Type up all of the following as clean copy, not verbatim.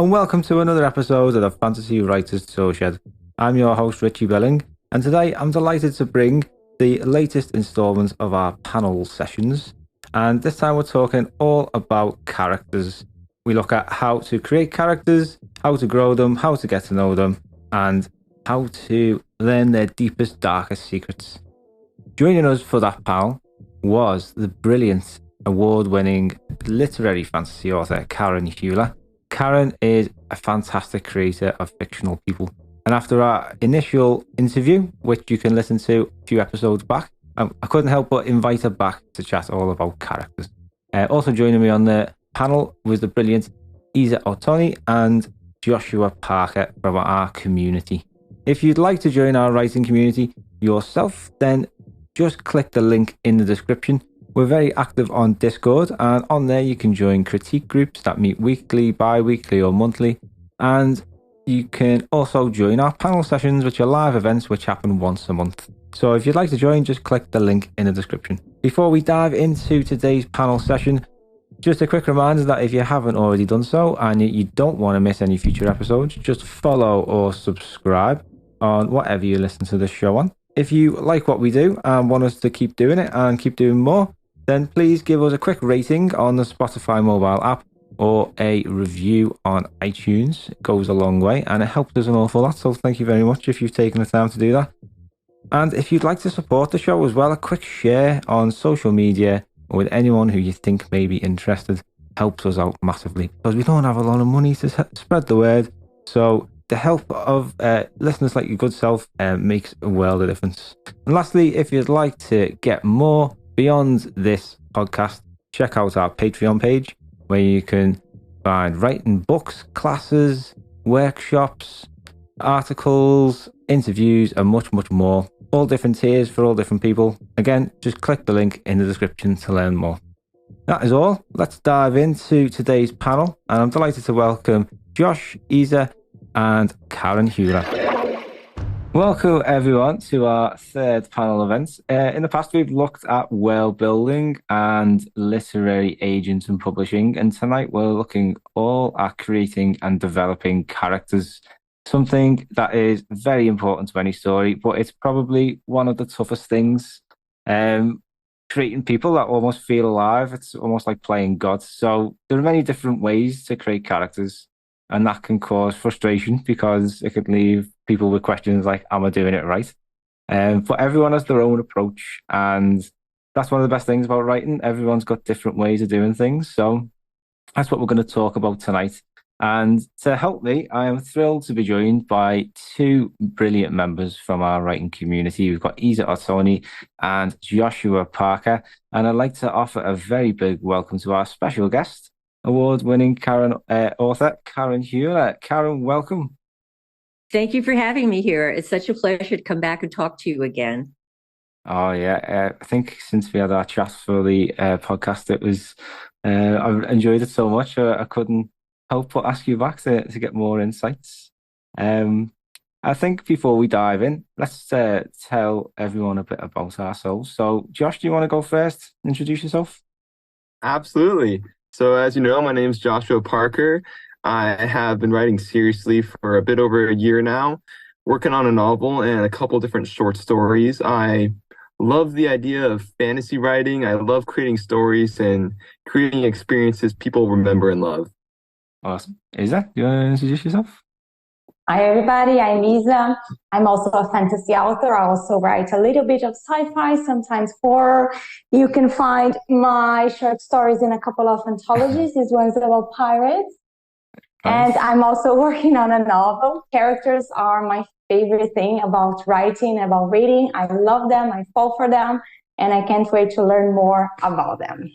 and welcome to another episode of the Fantasy Writers Toolshed. I'm your host, Richie Billing, and today I'm delighted to bring the latest installment of our panel sessions. And this time we're talking all about characters. We look at how to create characters, how to grow them, how to get to know them, and how to learn their deepest, darkest secrets. Joining us for that panel was the brilliant, award-winning literary fantasy author, Karen Heuler. Karen is a fantastic creator of fictional people. And after our initial interview, which you can listen to a few episodes back, I couldn't help but invite her back to chat all about characters. Also joining me on the panel was the brilliant Isa Ottoni and Joshua Parker from our community. If you'd like to join our writing community yourself, then just click the link in the description. We're very active on Discord, and on there you can join critique groups that meet weekly, bi-weekly or monthly. And you can also join our panel sessions, which are live events which happen once a month. So if you'd like to join, just click the link in the description. Before we dive into today's panel session, just a quick reminder that if you haven't already done so and you don't want to miss any future episodes, just follow or subscribe on whatever you listen to the show on. If you like what we do and want us to keep doing it and keep doing more, then please give us a quick rating on the Spotify mobile app or a review on iTunes. It goes a long way and it helps us an awful lot. So thank you very much if you've taken the time to do that. And if you'd like to support the show as well, a quick share on social media with anyone who you think may be interested helps us out massively, because we don't have a lot of money to spread the word. So the help of listeners like your good self makes a world of difference. And lastly, if you'd like to get more beyond this podcast, check out our Patreon page, where you can find writing books, classes, workshops, articles, interviews, and much, much more. All different tiers for all different people. Again, just click the link in the description to learn more. That is all. Let's dive into today's panel, and I'm delighted to welcome Josh, Isa, and Karen Heuler. Welcome everyone to our third panel event. In the past, we've looked at world building and literary agents and publishing, and tonight we're looking all at creating and developing characters. Something that is very important to any story, but it's probably one of the toughest things. Creating people that almost feel alive. It's almost like playing God. So there are many different ways to create characters, and that can cause frustration because it could leave people with questions like, am I doing it right? But everyone has their own approach, and that's one of the best things about writing. Everyone's got different ways of doing things. So that's what we're going to talk about tonight. And to help me, I am thrilled to be joined by two brilliant members from our writing community. We've got Isa Ottoni and Joshua Parker. And I'd like to offer a very big welcome to our special guest, award-winning author Karen Heuler. Karen, welcome. Thank you for having me here. It's such a pleasure to come back and talk to you again. Oh, yeah. I think since we had our chat for the podcast, I enjoyed it so much. I couldn't help but ask you back to get more insights. I think before we dive in, let's tell everyone a bit about ourselves. So, Josh, do you want to go first? Introduce yourself? Absolutely. So, as you know, my name is Joshua Parker. I have been writing seriously for a bit over a year now, working on a novel and a couple different short stories. I love the idea of fantasy writing. I love creating stories and creating experiences people remember and love. Awesome. Isa, do you want to introduce yourself? Hi, everybody. I'm Isa. I'm also a fantasy author. I also write a little bit of sci-fi, sometimes horror. You can find my short stories in a couple of anthologies. This one's about pirates. Nice. And I'm also working on a novel. Characters are my favorite thing about writing, about reading. I love them. I fall for them. And I can't wait to learn more about them.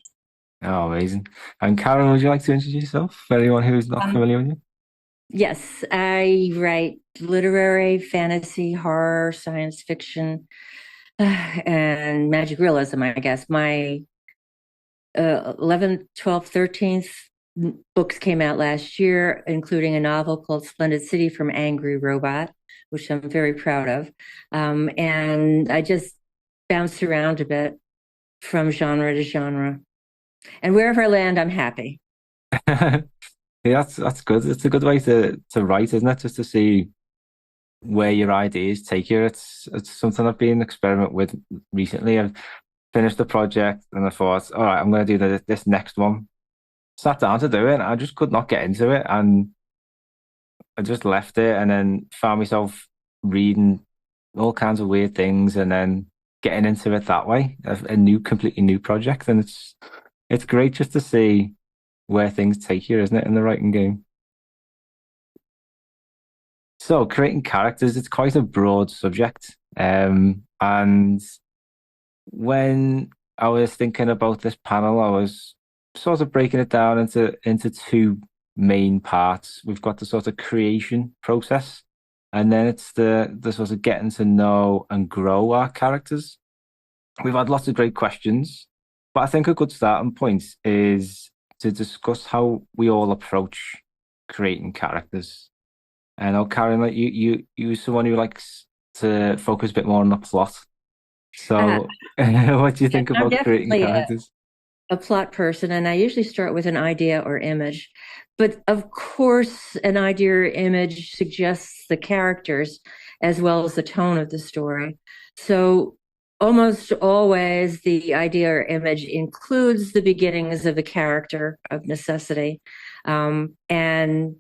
Oh, amazing. And Karen, would you like to introduce yourself for anyone who's not familiar with you? Yes, I write literary, fantasy, horror, science fiction, and magic realism, I guess. My 11th, 12th, 13th books came out last year, including a novel called Splendid City from Angry Robot, which I'm very proud of. And I just bounce around a bit from genre to genre. And wherever I land, I'm happy. Yeah, that's good. It's a good way to write, isn't it? Just to see where your ideas take you. It's something I've been experimenting with recently. I've finished the project and I thought, all right, I'm going to do this next one. Sat down to do it. And I just could not get into it, and I just left it, and then found myself reading all kinds of weird things, and then getting into it that way, a completely new project, and it's great just to see where things take you, isn't it, in the writing game? So creating characters, it's quite a broad subject. And when I was thinking about this panel, I was sort of breaking it down into two main parts. We've got the sort of creation process, and then it's the sort of getting to know and grow our characters. We've had lots of great questions, but I think a good starting point is to discuss how we all approach creating characters. I know, Karen, like you someone who likes to focus a bit more on the plot. Uh, So, what do you think I'm about creating definitely characters? a plot person, and I usually start with an idea or image. But of course, an idea or image suggests the characters as well as the tone of the story. So almost always the idea or image includes the beginnings of the character of necessity. And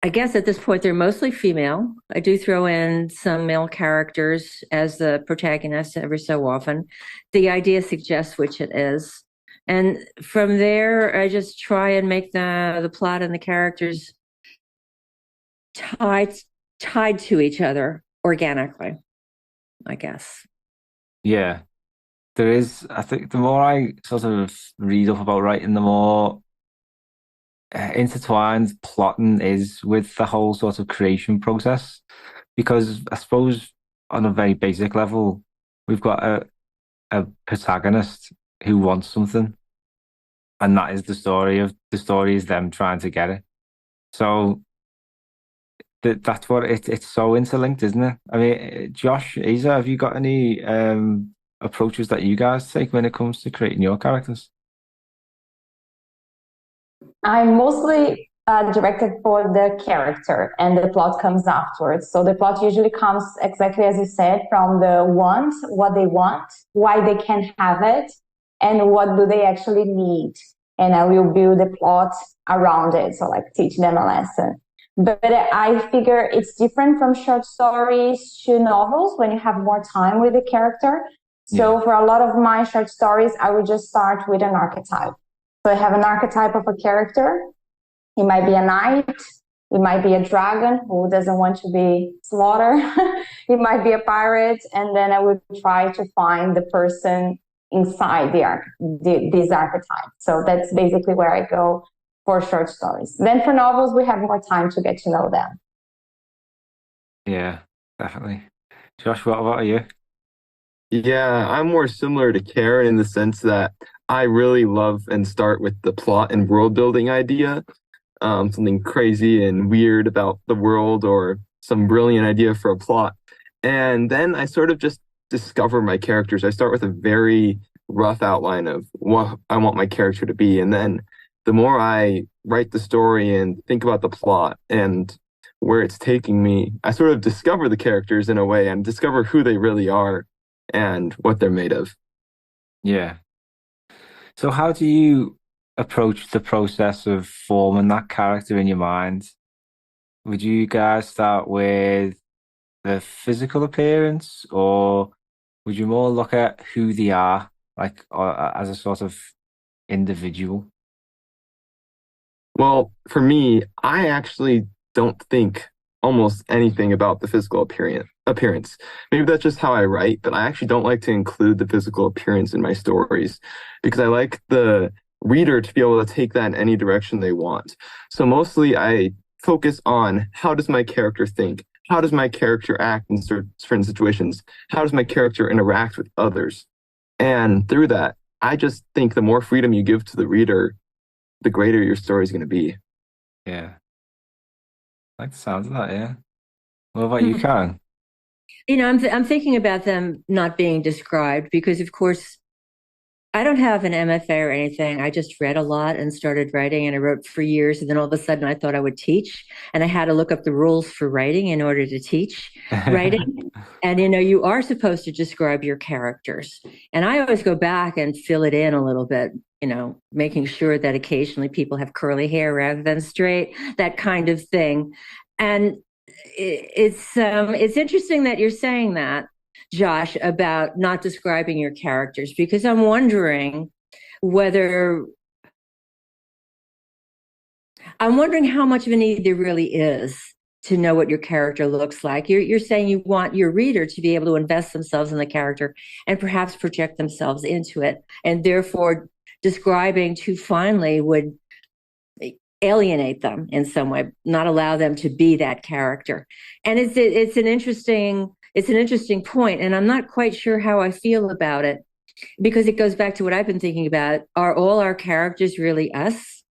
I guess at this point, they're mostly female. I do throw in some male characters as the protagonist every so often. The idea suggests which it is. And from there, I just try and make the plot and the characters tied tied to each other organically, I guess. Yeah, there is. I think the more I sort of read up about writing, the more intertwined plotting is with the whole sort of creation process. Because I suppose on a very basic level, we've got a protagonist who wants something, and that is the story is them trying to get it. So that's what it's so interlinked, isn't it? I mean, Josh, Isa, have you got any approaches that you guys take when it comes to creating your characters? I'm mostly directed for the character, and the plot comes afterwards. So the plot usually comes exactly as you said, from the want, what they want, why they can have it, and what do they actually need. And I will build the plot around it. So like teach them a lesson. But I figure it's different from short stories to novels when you have more time with the character. So Yeah. for a lot of my short stories, I would just start with an archetype. So I have an archetype of a character. It might be a knight. It might be a dragon who doesn't want to be slaughtered. It might be a pirate. And then I would try to find the person inside this archetype. So that's basically where I go for short stories. Then for novels, we have more time to get to know them. Yeah, definitely. Josh, what about you? Yeah, I'm more similar to Karen in the sense that I really love and start with the plot and world building idea, something crazy and weird about the world or some brilliant idea for a plot. And then I sort of just discover my characters. I start with a very rough outline of what I want my character to be. And then the more I write the story and think about the plot and where it's taking me, I sort of discover the characters in a way and discover who they really are and what they're made of. Yeah. So how do you approach the process of forming that character in your mind? Would you guys start with the physical appearance, or would you more look at who they are, like as a sort of individual? Well, for me, I actually don't think almost anything about the physical appearance. Maybe that's just how I write, but I actually don't like to include the physical appearance in my stories because I like the reader to be able to take that in any direction they want. So mostly I focus on how does my character think? How does my character act in certain situations? How does my character interact with others? And through that, I just think the more freedom you give to the reader, the greater your story is going to be. Yeah, I like the sound of that. Yeah. What about you, Karen? I'm thinking about them not being described because, of course, I don't have an MFA or anything. I just read a lot and started writing, and I wrote for years. And then all of a sudden, I thought I would teach, and I had to look up the rules for writing in order to teach writing. And you are supposed to describe your characters. And I always go back and fill it in a little bit, making sure that occasionally people have curly hair rather than straight, that kind of thing. And it's interesting that you're saying that, Josh, about not describing your characters, because I'm wondering how much of a need there really is to know what your character looks like. You're saying you want your reader to be able to invest themselves in the character and perhaps project themselves into it, and therefore describing too finely would alienate them in some way, not allow them to be that character. And it's an interesting point, and I'm not quite sure how I feel about it, because it goes back to what I've been thinking about. Are all our characters really us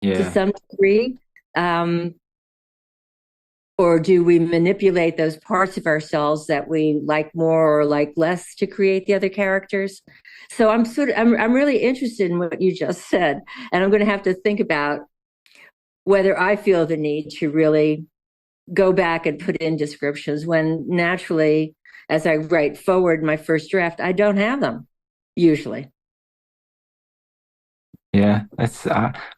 to some degree? Or do we manipulate those parts of ourselves that we like more or like less to create the other characters? So I'm really interested in what you just said, and I'm going to have to think about whether I feel the need to really go back and put in descriptions when naturally, as I write forward my first draft, I don't have them usually. Yeah,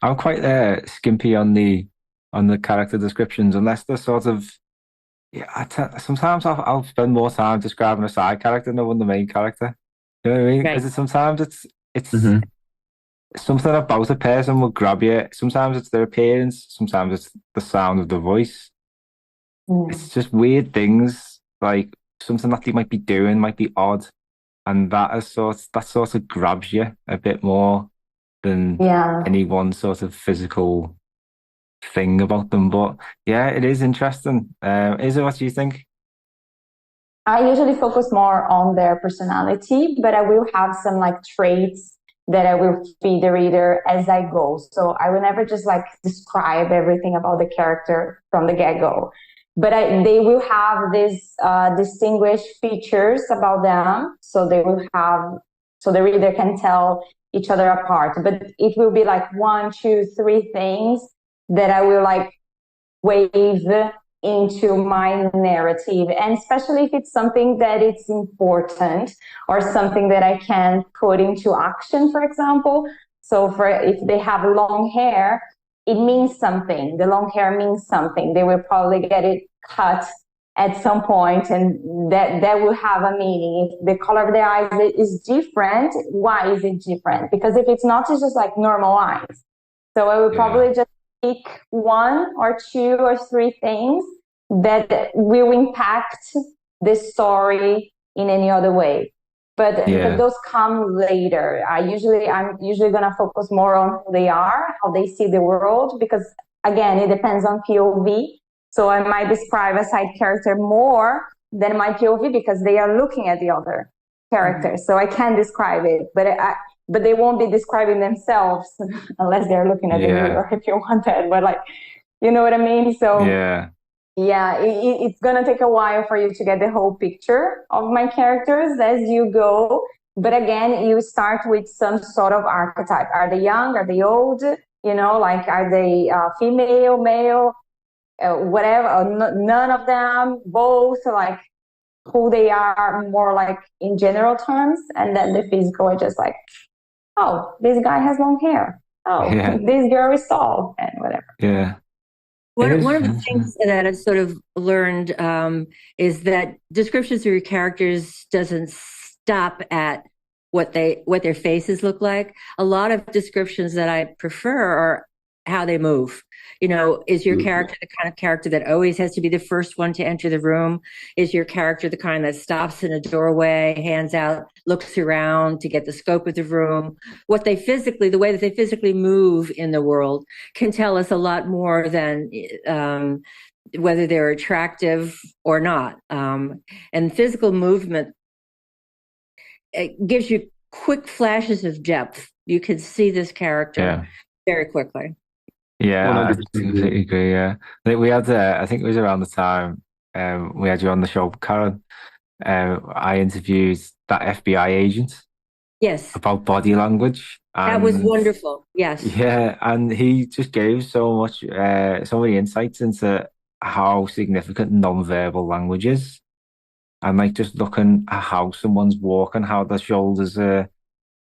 I'm quite skimpy on the character descriptions, unless they're sort of sometimes I'll spend more time describing a side character than the main character. You know what I mean? Right. Because sometimes it's Mhm. something about a person will grab you. Sometimes it's their appearance, sometimes it's the sound of the voice. It's just weird things, like something that they might be doing might be odd, and that sort of grabs you a bit more than Yeah. any one sort of physical thing about them. But yeah, it is interesting. Is it, what do you think? I usually focus more on their personality, but I will have some like traits that I will feed the reader as I go. So I will never just like describe everything about the character from the get-go. But they will have these distinguished features about them. So so the reader can tell each other apart. But it will be like 1, 2, 3 things that I will like wave into my narrative, and especially if it's something that it's important or something that I can put into action, for example. So if they have long hair, it means something. The long hair means something. They will probably get it cut at some point, and that will have a meaning. If the color of their eyes is different, why is it different? Because if it's not, it's just like normal eyes. So I will probably just pick 1 or 2 or 3 things that will impact the story in any other way. But those come later. I'm usually gonna focus more on who they are, how they see the world, because again, it depends on POV. So I might describe a side character more than my POV because they are looking at the other characters. So I can describe it, but they won't be describing themselves unless they're looking at the mirror, if you want that. But like, you know what I mean? So yeah, it's gonna take a while for you to get the whole picture of my characters as you go. But again, you start with some sort of archetype. Are they young? Are they old? Like, are they female, male, whatever, or none of them, both, like who they are more like in general terms. And then the physical are just like, oh, this guy has long hair. Oh, this girl is tall, and whatever. Yeah. One of the things that I've sort of learned is that descriptions of your characters doesn't stop at what their faces look like. A lot of descriptions that I prefer are how they move. Is your character the kind of character that always has to be the first one to enter the room? Is your character the kind that stops in a doorway, hands out, looks around to get the scope of the room? The way that they physically move in the world can tell us a lot more than whether they're attractive or not. And physical movement, it gives you quick flashes of depth. You can see this character very quickly. Yeah, 100%. I completely agree. Yeah, I think we had. I think it was around the time we had you on the show, Karen. I interviewed that FBI agent, Yes, about body language. that was And wonderful. Yes. yeah, and he just gave so many insights into how significant non-verbal language is. And like just looking at how someone's walking, how their shoulders are,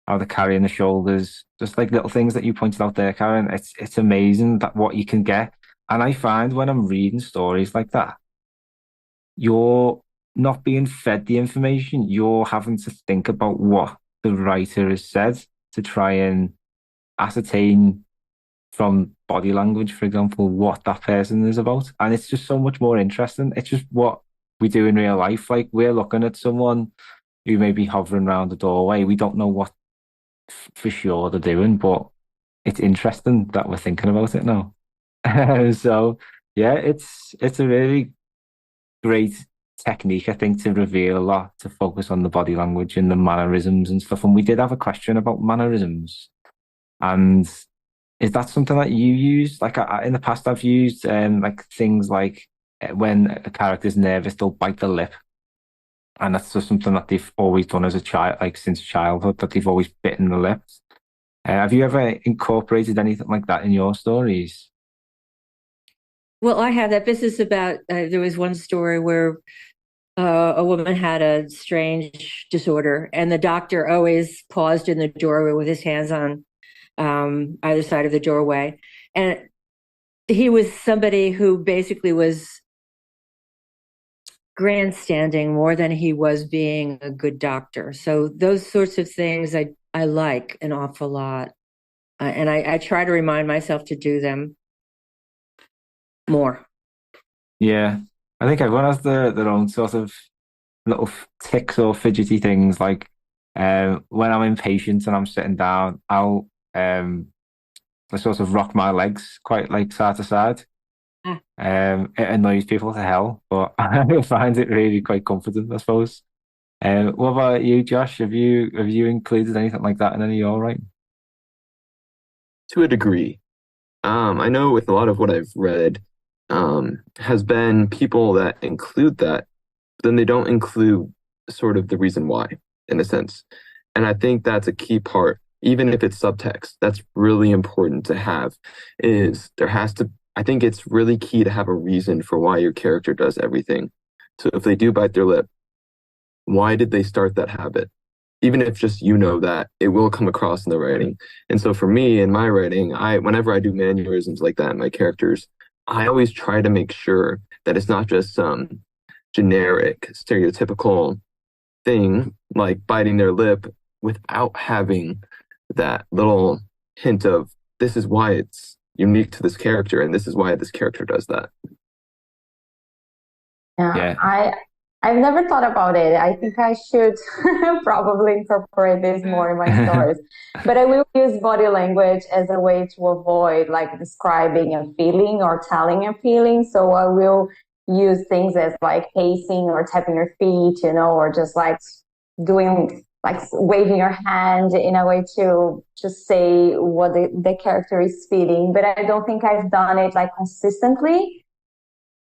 how they're carrying the shoulders, just like little things that you pointed out there, Karen. It's amazing that what you can get. And I find when I'm reading stories like that, you're not being fed the information. You're having to think about what the writer has said to try and ascertain from body language, for example, what that person is about. And it's just so much more interesting. It's just what we do in real life. Like we're looking at someone who may be hovering around the doorway. We don't know what for sure they're doing, but it's interesting that we're thinking about it now. So yeah, it's a really great technique, I think, to reveal a lot, to focus on the body language and the mannerisms and stuff. And we did have a question about mannerisms. And is that something that you use? Like in the past, I've used like things like when a character's nervous, they'll bite the lip. And that's just something that they've always done as a child, like since childhood, that they've always bitten the lips. Have you ever incorporated anything like that in your stories? Well, I have that. This is about, there was one story where a woman had a strange disorder, and the doctor always paused in the doorway with his hands on either side of the doorway. And he was somebody who basically was grandstanding more than he was being a good doctor. So those sorts of things I like an awful lot. And I try to remind myself to do them more. Yeah, I think everyone has their own sort of little ticks or fidgety things. Like when I'm impatient and I'm sitting down, I sort of rock my legs quite like side to side. Ah. It annoys people to hell, but I find it really quite comforting, I suppose. What about you, Josh? Have you included anything like that in any of your writing? To a degree. I know with a lot of what I've read, has been people that include that, but then they don't include sort of the reason why, in a sense. And I think that's a key part, even if it's subtext, that's really important to have, is there has to, I think it's really key to have a reason for why your character does everything. So if they do bite their lip, why did they start that habit? Even if just you know that, it will come across in the writing. And so for me in my writing, whenever I do mannerisms like that in my characters, I always try to make sure that it's not just some generic, stereotypical thing like biting their lip without having that little hint of this is why it's unique to this character and this is why this character does that. Yeah. I've never thought about it. I think I should probably incorporate this more in my stories. But I will use body language as a way to avoid like describing a feeling or telling a feeling. So I will use things as like pacing or tapping your feet, or just like doing like waving your hand in a way to just say what the character is feeling. But I don't think I've done it like consistently,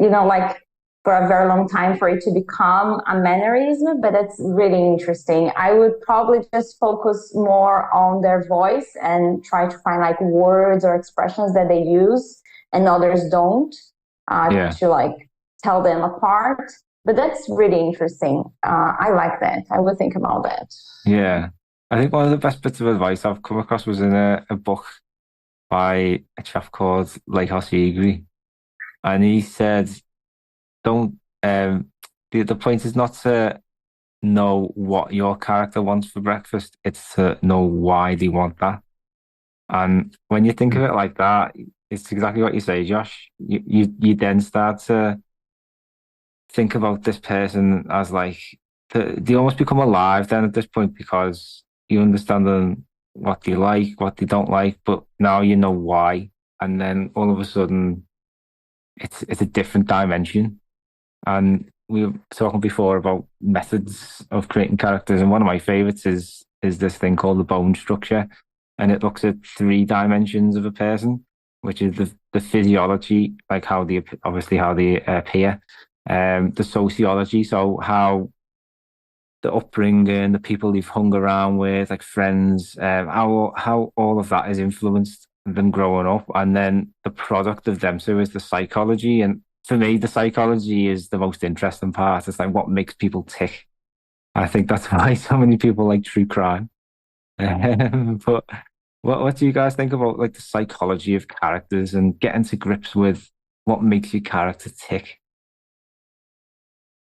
like for a very long time for it to become a mannerism, but it's really interesting. I would probably just focus more on their voice and try to find like words or expressions that they use and others don't, to like tell them apart. But that's really interesting. I like that. I would think about that. Yeah. I think one of the best bits of advice I've come across was in a book by a chap called Lighthouse Egri. And he said, don't, the point is not to know what your character wants for breakfast, it's to know why they want that. And when you think of it like that, it's exactly what you say, Josh. You then start to think about this person as like they almost become alive then at this point because you understand them, what they like, what they don't like, but now you know why, and then all of a sudden it's a different dimension. And we were talking before about methods of creating characters, and one of my favorites is this thing called the bone structure, and it looks at three dimensions of a person, which is the physiology, like how they obviously how they appear, the sociology, so how the upbringing, the people you've hung around with, like friends, how all of that is influenced them growing up, and then the product of them. So is the psychology, and for me, the psychology is the most interesting part. It's like what makes people tick. I think that's why so many people like true crime. But what do you guys think about like the psychology of characters and getting to grips with what makes your character tick?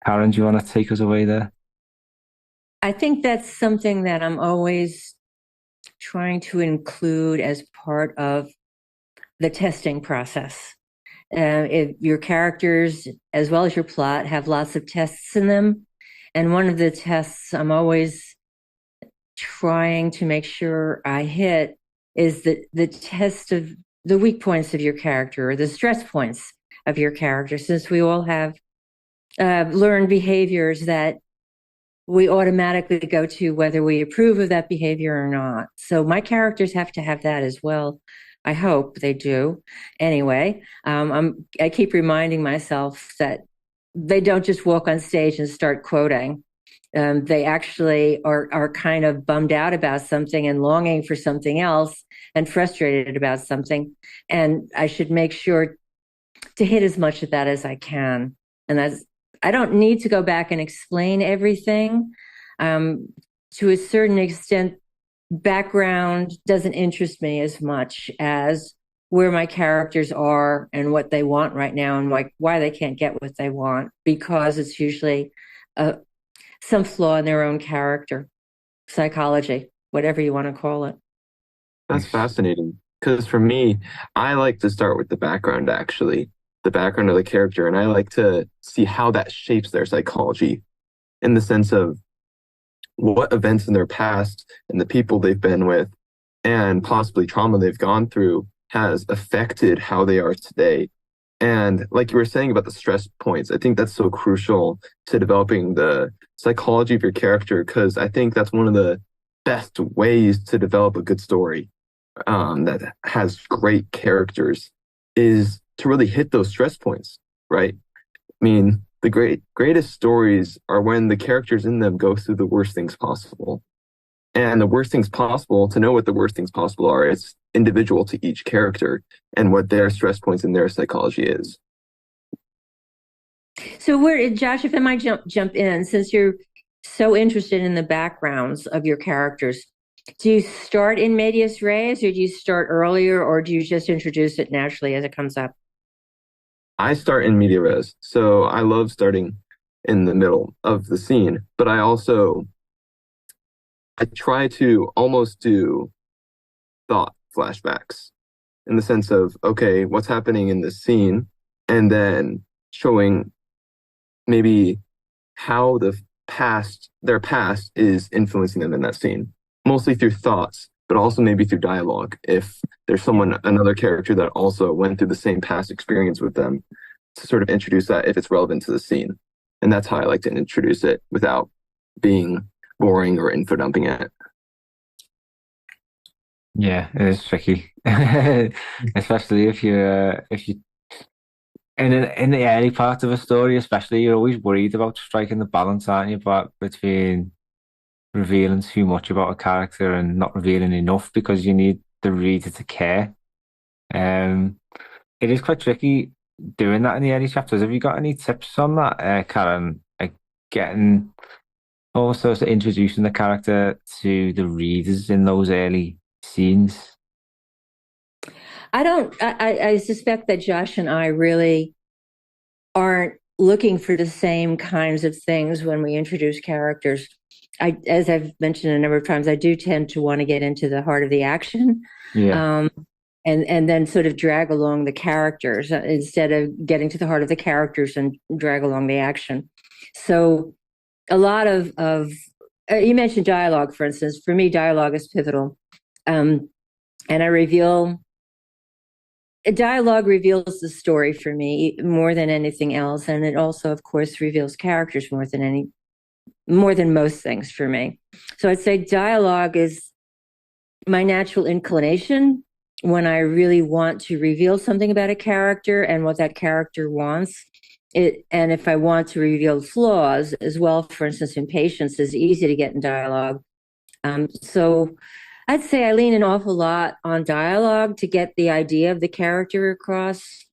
Karen, do you want to take us away there? I think that's something that I'm always trying to include as part of the testing process. If your characters, as well as your plot, have lots of tests in them, and one of the tests I'm always trying to make sure I hit is the test of the weak points of your character or the stress points of your character, since we all have learned behaviors that we automatically go to whether we approve of that behavior or not. So my characters have to have that as well. I hope they do. Anyway, I keep reminding myself that they don't just walk on stage and start quoting. They actually are kind of bummed out about something and longing for something else and frustrated about something. And I should make sure to hit as much of that as I can. And I don't need to go back and explain everything. To a certain extent, background doesn't interest me as much as where my characters are and what they want right now and why they can't get what they want, because it's usually some flaw in their own character, psychology, whatever you want to call it. That's fascinating. Because for me, I like to start with the background, actually, the background of the character. And I like to see how that shapes their psychology in the sense of what events in their past and the people they've been with and possibly trauma they've gone through has affected how they are today. And like you were saying about the stress points, I think that's so crucial to developing the psychology of your character, because I think that's one of the best ways to develop a good story that has great characters is to really hit those stress points, right? I mean, the greatest stories are when the characters in them go through the worst things possible. And the worst things possible, to know what the worst things possible are, it's individual to each character and what their stress points and their psychology is. So Josh, if I might jump in, since you're so interested in the backgrounds of your characters, do you start in medias res, or do you start earlier, or do you just introduce it naturally as it comes up? I start in media res, so I love starting in the middle of the scene, but I try to almost do thought flashbacks in the sense of, okay, what's happening in this scene, and then showing maybe how their past is influencing them in that scene, mostly through thoughts, but also maybe through dialogue. If there's another character that also went through the same past experience with them, to sort of introduce that if it's relevant to the scene. And that's how I like to introduce it without being boring or info dumping it. Yeah, it is tricky, especially if you in the early part of a story, especially you're always worried about striking the balance, aren't you? But between revealing too much about a character and not revealing enough because you need the reader to care. It is quite tricky doing that in the early chapters. Have you got any tips on that, Karen? Like getting also introducing the character to the readers in those early scenes. I suspect that Josh and I really aren't looking for the same kinds of things when we introduce characters. As I've mentioned a number of times, I do tend to want to get into the heart of the action. Yeah. And then sort of drag along the characters instead of getting to the heart of the characters and drag along the action. So a lot of you mentioned dialogue, for instance. For me, dialogue is pivotal. And dialogue reveals the story for me more than anything else. And it also, of course, reveals characters more than most things for me. So I'd say dialogue is my natural inclination when I really want to reveal something about a character and what that character wants. And if I want to reveal flaws as well, for instance, impatience is easy to get in dialogue. So I'd say I lean an awful lot on dialogue to get the idea of the character across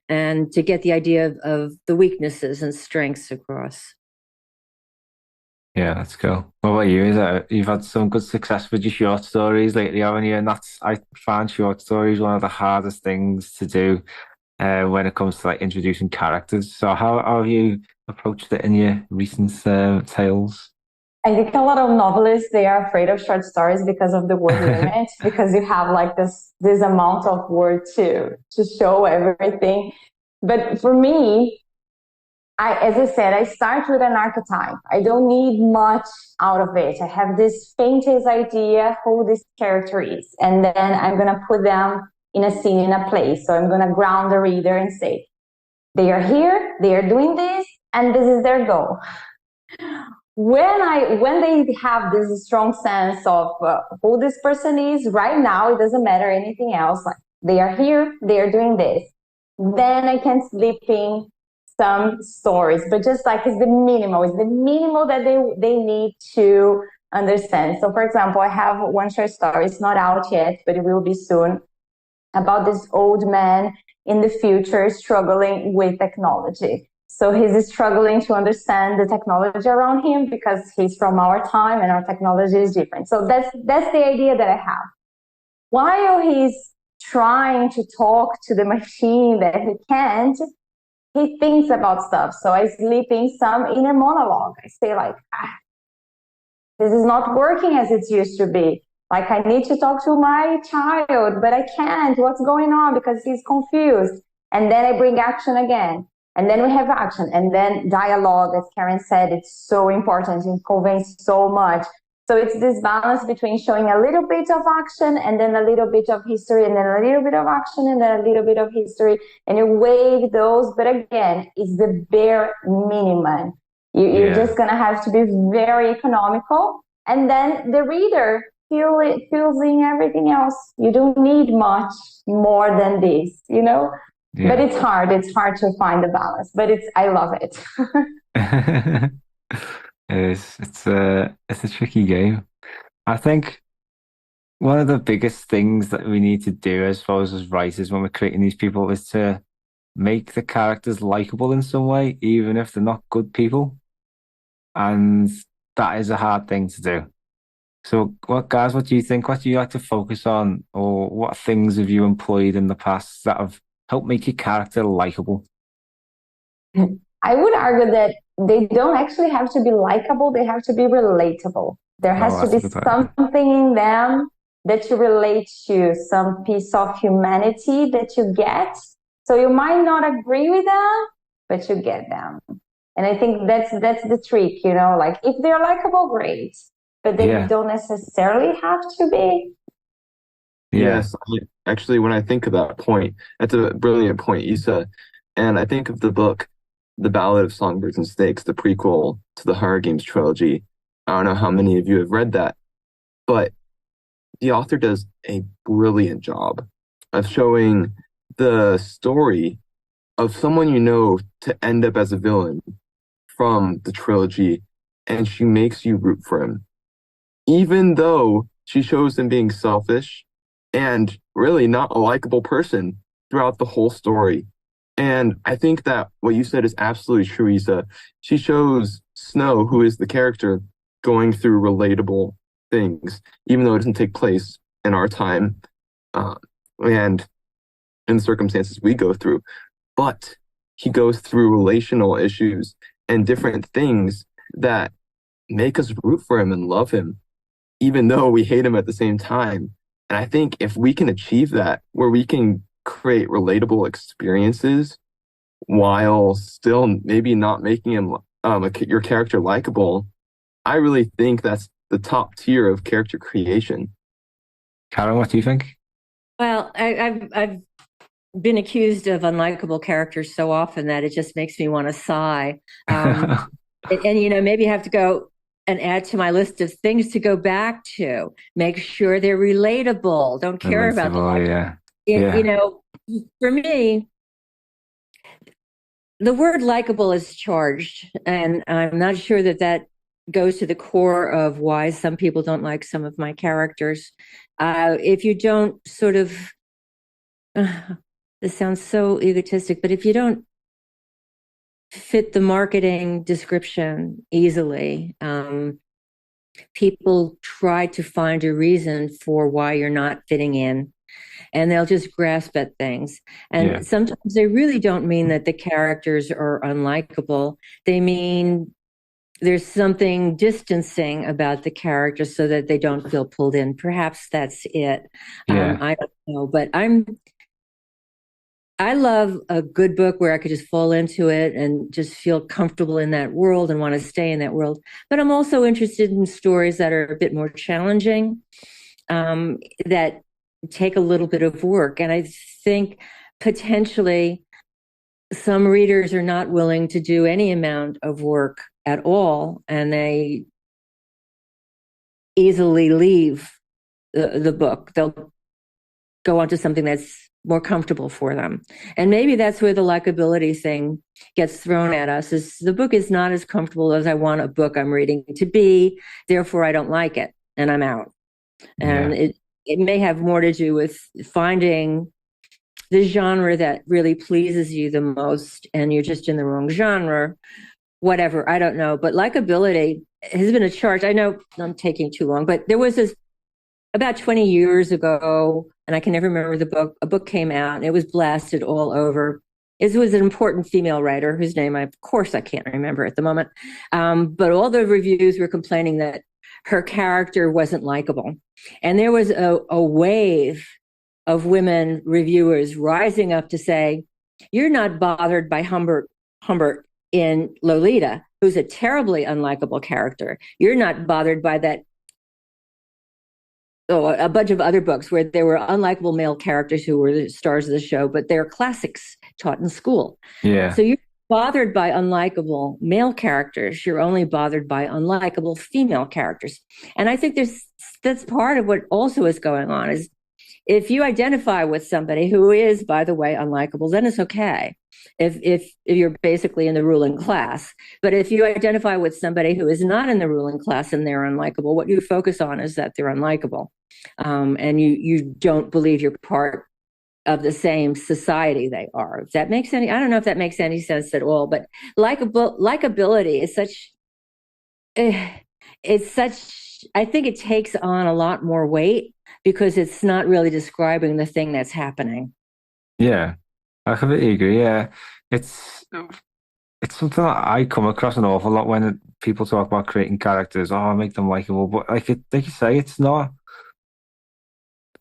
and to get the idea of the weaknesses and strengths across. Yeah, that's cool. What about you? You've had some good success with your short stories lately, haven't you? And I find short stories one of the hardest things to do when it comes to like introducing characters. So how have you approached it in your recent tales? I think a lot of novelists, they are afraid of short stories because of the word limit, because you have like this amount of word to show everything. But for me, as I said, I start with an archetype. I don't need much out of it. I have this faintest idea who this character is, and then I'm going to put them in a scene, in a place. So I'm going to ground the reader and say, they are here, they are doing this, and this is their goal. When they have this strong sense of who this person is right now, it doesn't matter anything else. Like they are here, they are doing this. Then I can slip in some stories, but just like it's the minimal that they need to understand. So, for example, I have one short story. It's not out yet, but it will be soon, about this old man in the future struggling with technology. So he's struggling to understand the technology around him because he's from our time and our technology is different. So that's the idea that I have. While he's trying to talk to the machine that he can't, he thinks about stuff. So I slip in some inner monologue. I say like, this is not working as it used to be. Like I need to talk to my child, but I can't. What's going on? Because he's confused. And then I bring action again. And then we have action. And then dialogue, as Karen said, it's so important. It conveys so much. So it's this balance between showing a little bit of action and then a little bit of history and then a little bit of action and then a little bit of history. And you weigh those. But again, it's the bare minimum. You're just going to have to be very economical. And then the reader fills in everything else. You don't need much more than this, you know? Yeah. But it's hard. It's hard to find the balance, but I love it. It's a tricky game. I think one of the biggest things that we need to do, I suppose, as writers when we're creating these people is to make the characters likable in some way, even if they're not good people. And that is a hard thing to do. So, what do you think? What do you like to focus on, or what things have you employed in the past that have helped make your character likable? I would argue that they don't actually have to be likable, they have to be relatable. There has to be something in them that you relate to, some piece of humanity that you get. So you might not agree with them, but you get them. And I think that's the trick, you know, like if they're likable, great, but they don't necessarily have to be. Yes, actually, when I think of that point, that's a brilliant point, Isa. And I think of the book, The Ballad of Songbirds and Snakes, the prequel to the Hunger Games trilogy. I don't know how many of you have read that, but the author does a brilliant job of showing the story of someone you know to end up as a villain from the trilogy, and she makes you root for him. Even though she shows him being selfish and really not a likable person throughout the whole story. And I think that what you said is absolutely true, Isa. She shows Snow, who is the character, going through relatable things, even though it doesn't take place in our time and in the circumstances we go through. But he goes through relational issues and different things that make us root for him and love him, even though we hate him at the same time. And I think if we can achieve that, where we can create relatable experiences while still maybe not making him your character likable, I really think that's the top tier of character creation. Karen, what do you think? Well, I've been accused of unlikable characters so often that it just makes me want to sigh. And you know, maybe I have to go and add to my list of things to go back to. Make sure they're relatable. Don't care about them. You know, for me, the word likable is charged, and I'm not sure that that goes to the core of why some people don't like some of my characters. If you don't sort of, this sounds so egotistic, but if you don't fit the marketing description easily, people try to find a reason for why you're not fitting in, and they'll just grasp at things. And sometimes they really don't mean that the characters are unlikable. They mean there's something distancing about the character so that they don't feel pulled in. Perhaps that's it. I don't know, but I love a good book where I could just fall into it and just feel comfortable in that world and want to stay in that world. But I'm also interested in stories that are a bit more challenging, that take a little bit of work. And I think potentially some readers are not willing to do any amount of work at all, and they easily leave the book. They'll go on to something that's more comfortable for them. And maybe that's where the likability thing gets thrown at us, is the book is not as comfortable as I want a book I'm reading to be, therefore I don't like it and I'm out. And it may have more to do with finding the genre that really pleases you the most, and you're just in the wrong genre, whatever, I don't know. But likability has been a charge. I know I'm taking too long, but there was this about 20 years ago, and I can never remember the book. A book came out and it was blasted all over. It was an important female writer whose name, of course, I can't remember at the moment. But all the reviews were complaining that her character wasn't likable. And there was a wave of women reviewers rising up to say, you're not bothered by Humbert in Lolita, who's a terribly unlikable character. You're not bothered by that a bunch of other books where there were unlikable male characters who were the stars of the show, but they're classics taught in school. So you're bothered by unlikable male characters. You're only bothered by unlikable female characters. And I think that's part of what also is going on, is if you identify with somebody who is, by the way, unlikable, then it's okay. If you're basically in the ruling class. But if you identify with somebody who is not in the ruling class and they're unlikable, what you focus on is that they're unlikable. And you don't believe you're part of the same society they are. If that makes any, I don't know if that makes any sense at all, but likability is such, I think it takes on a lot more weight because it's not really describing the thing that's happening. Yeah, I completely agree. Yeah, it's something that I come across an awful lot when people talk about creating characters. Oh, make them likable, but like you say, it's not.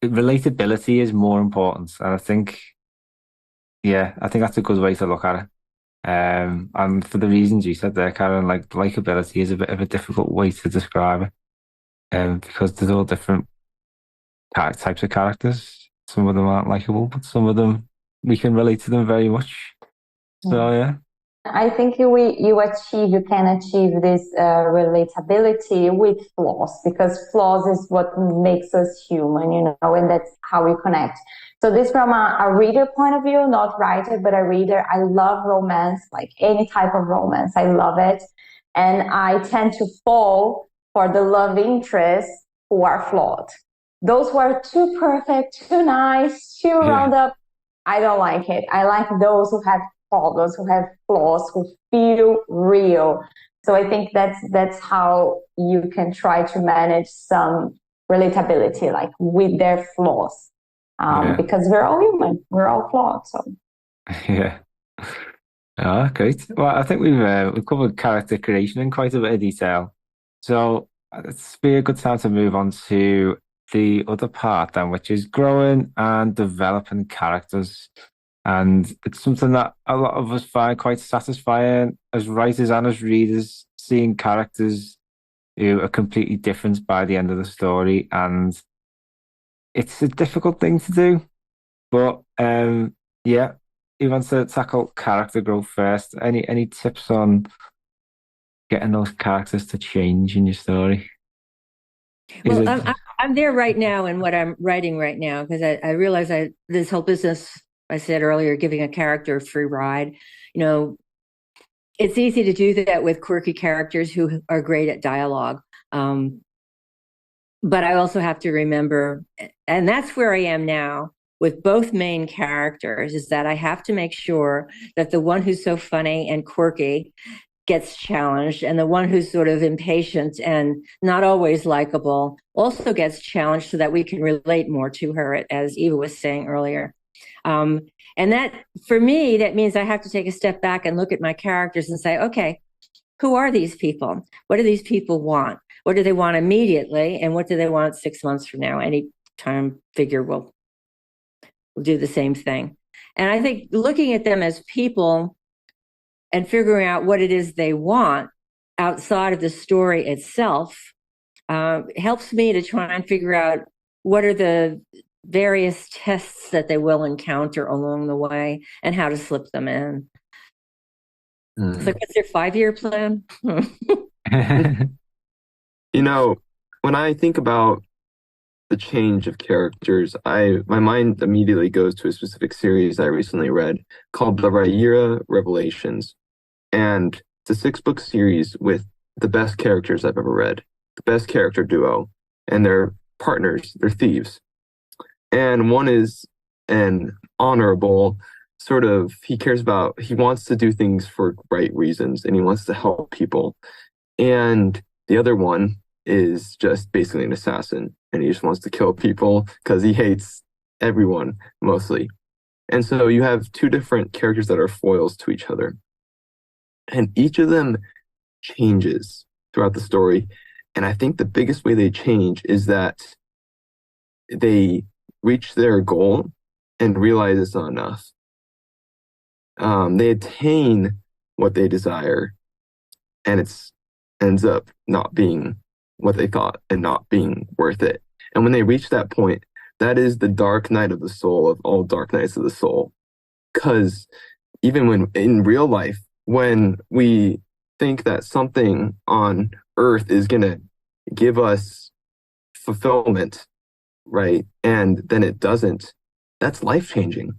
Relatability is more important, and I think that's a good way to look at it. And for the reasons you said there, Karen, like likability is a bit of a difficult way to describe it, because there's all different types of characters. Some of them aren't likable, but some of them we can relate to them very much. So yeah. I think you can achieve this relatability with flaws, because flaws is what makes us human, and that's how we connect. So this from a reader point of view, not writer, but a reader. I love romance, like any type of romance. I love it. And I tend to fall for the love interests who are flawed. Those who are too perfect, too nice, too round up, I don't like it. I like those who have problems, who have flaws, who feel real. So I think that's how you can try to manage some relatability, like with their flaws, because we're all human, we're all flawed. So yeah. Oh, great. Well, I think we've covered character creation in quite a bit of detail. So it's be a good time to move on to the other part then, which is growing and developing characters. And it's something that a lot of us find quite satisfying as writers and as readers, seeing characters who are completely different by the end of the story. And it's a difficult thing to do. But you want to tackle character growth first. Any tips on getting those characters to change in your story? Well, I'm there right now in what I'm writing right now, because I realize this whole business, I said earlier, giving a character a free ride, it's easy to do that with quirky characters who are great at dialogue. But I also have to remember, and that's where I am now with both main characters, is that I have to make sure that the one who's so funny and quirky gets challenged, and the one who's sort of impatient and not always likable also gets challenged so that we can relate more to her, as Eva was saying earlier. And that, for me, that means I have to take a step back and look at my characters and say, okay, who are these people? What do these people want? What do they want immediately? And what do they want 6 months from now? Any time figure will do the same thing. And I think looking at them as people and figuring out what it is they want outside of the story itself helps me to try and figure out what are the various tests that they will encounter along the way and how to slip them in. It's like, what's their 5-year plan? You know, when I think about the change of characters, my mind immediately goes to a specific series I recently read called The Rhaenyra Revelations. And it's a 6-book series with the best characters I've ever read, the best character duo, and they're partners, they're thieves. And one is an honorable sort of, he wants to do things for right reasons and he wants to help people. And the other one is just basically an assassin and he just wants to kill people because he hates everyone mostly. And so you have two different characters that are foils to each other. And each of them changes throughout the story. And I think the biggest way they change is that they reach their goal and realize it's not enough. They attain what they desire, and it ends up not being what they thought and not being worth it. And when they reach that point, that is the dark night of the soul of all dark nights of the soul. Because even when in real life, when we think that something on earth is going to give us fulfillment, right? And then it doesn't, that's life-changing.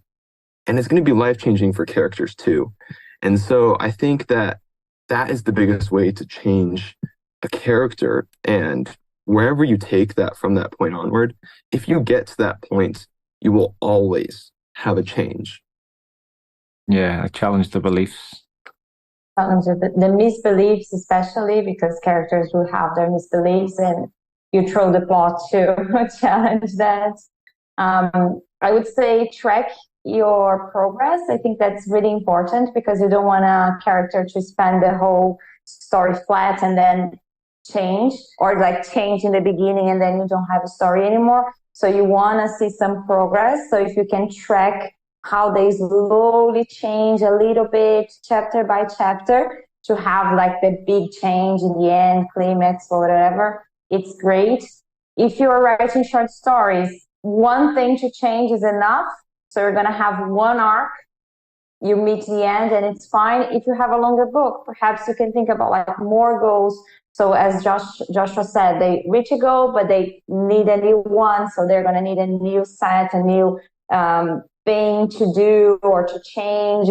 And it's going to be life-changing for characters too. And so I think that that is the biggest way to change a character. And wherever you take that from that point onward, if you get to that point, you will always have a change. Yeah, challenge the beliefs. Challenge the misbeliefs, especially because characters will have their misbeliefs and you throw the plot to challenge that. I would say track your progress. I think that's really important because you don't want a character to spend the whole story flat and then change, or like change in the beginning and then you don't have a story anymore. So you want to see some progress. So if you can track how they slowly change a little bit, chapter by chapter, to have like the big change in the end, climax or whatever, it's great. If you're writing short stories, one thing to change is enough. So you're going to have one arc, you meet the end and it's fine. If you have a longer book, perhaps you can think about like more goals. So as Joshua said, they reach a goal, but they need a new one. So they're going to need a new set, a new thing to do or to change,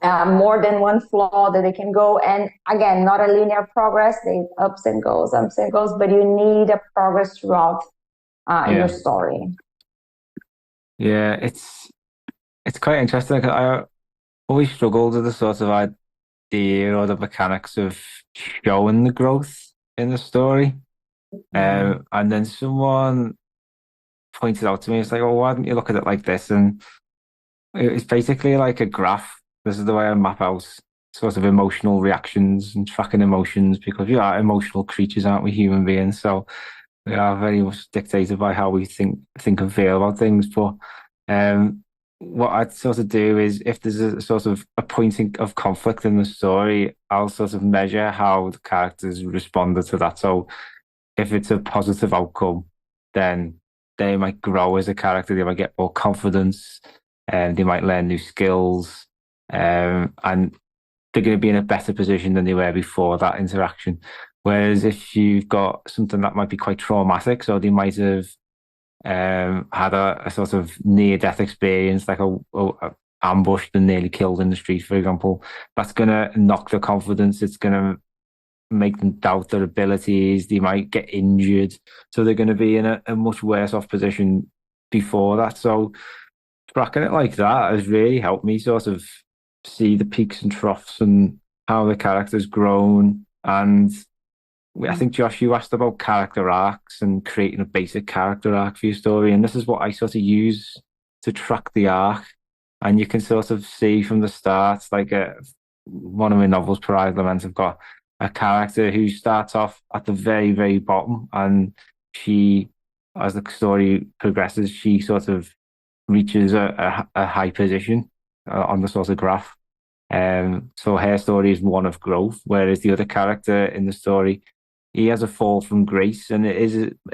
more than one flaw that they can go. And again, not a linear progress. They ups and goes, but you need a progress throughout your story. Yeah, it's quite interesting. I always struggled with the sort of idea or the mechanics of showing the growth in the story. And then someone pointed out to me, it's like, oh, why don't you look at it like this? And it's basically like a graph. This is the way I map out sort of emotional reactions and tracking emotions, because we are emotional creatures, aren't we, human beings? So we are very much dictated by how we think and feel about things. But what I'd sort of do is, if there's a sort of a point of conflict in the story, I'll sort of measure how the characters responded to that. So if it's a positive outcome, then they might grow as a character, they might get more confidence, and they might learn new skills, and they're going to be in a better position than they were before that interaction. Whereas if you've got something that might be quite traumatic, so they might have had a sort of near-death experience, like ambushed and nearly killed in the street, for example. That's going to knock their confidence. It's going to make them doubt their abilities. They might get injured. So they're going to be in a much worse off position before that. So tracking it like that has really helped me sort of see the peaks and troughs and how the character's grown. And I think, Josh, you asked about character arcs and creating a basic character arc for your story. And this is what I sort of use to track the arc. And you can sort of see from the start, like one of my novels, Parade Lament, I've got a character who starts off at the very, very bottom. And she, as the story progresses, she sort of reaches a high position on the sort of graph. So her story is one of growth, whereas the other character in the story, he has a fall from grace, and it